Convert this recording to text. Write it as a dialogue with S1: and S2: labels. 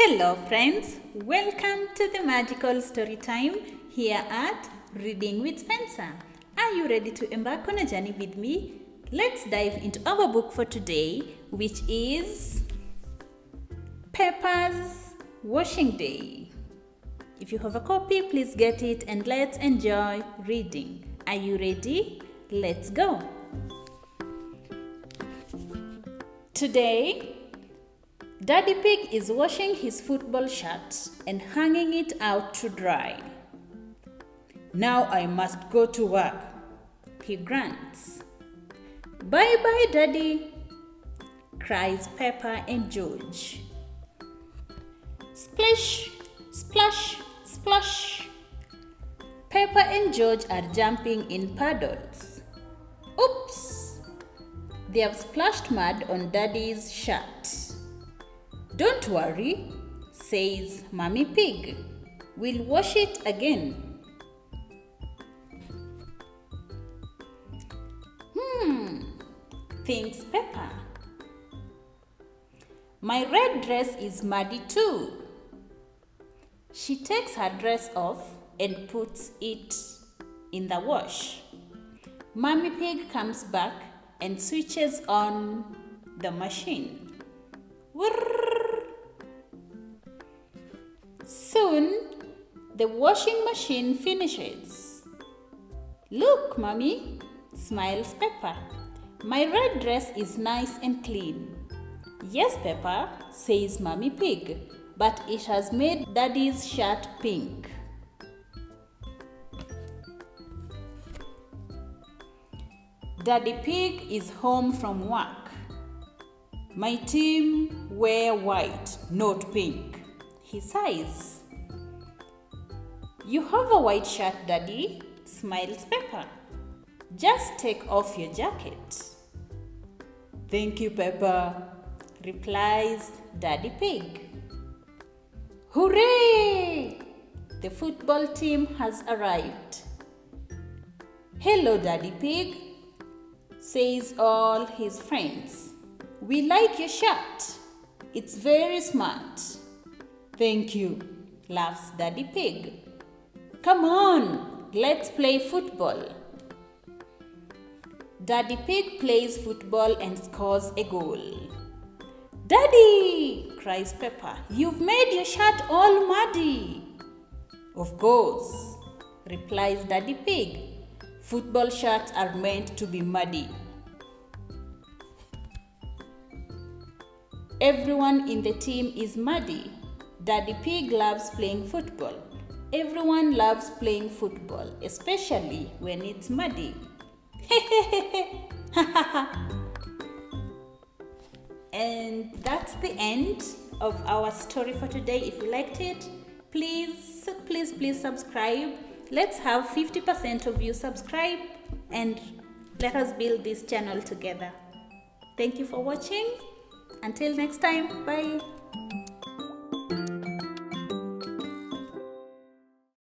S1: Hello friends, welcome to the magical story time here at Reading with Spencer. Are you ready to embark on a journey with me? Let's dive into our book for today, which is Peppa's Washing Day. If you have a copy, please get it and let's enjoy reading. Are you ready? Let's go. Today, Daddy Pig is washing his football shirt and hanging it out to dry. Now I must go to work, he grunts. Bye-bye, Daddy, cries Peppa and George. Splish, splash, splash. Peppa and George are jumping in puddles. Oops! They have splashed mud on Daddy's shirt. Don't worry, says Mummy Pig. We'll wash it again. Thinks Peppa. My red dress is muddy too. She takes her dress off and puts it in the wash. Mummy Pig comes back and switches on the machine. Whirr! Soon, the washing machine finishes. Look, Mommy, smiles Peppa. My red dress is nice and clean. Yes, Peppa, says Mummy Pig, but it has made Daddy's shirt pink. Daddy Pig is home from work. My team wear white, not pink. He sighs. You have a white shirt, Daddy, smiles Peppa. Just take off your jacket. Thank you, Peppa, replies Daddy Pig. Hooray! The football team has arrived. Hello, Daddy Pig, says all his friends. We like your shirt. It's very smart. Thank you, laughs Daddy Pig. Come on, let's play football. Daddy Pig plays football and scores a goal. Daddy, cries Peppa, you've made your shirt all muddy. Of course, replies Daddy Pig. Football shirts are meant to be muddy. Everyone in the team is muddy. Daddy Pig loves playing football. Everyone loves playing football, especially when it's muddy. And that's the end of our story for today. If you liked it, please subscribe. Let's have 50% of you subscribe and let us build this channel together. Thank you for watching. Until next time, bye.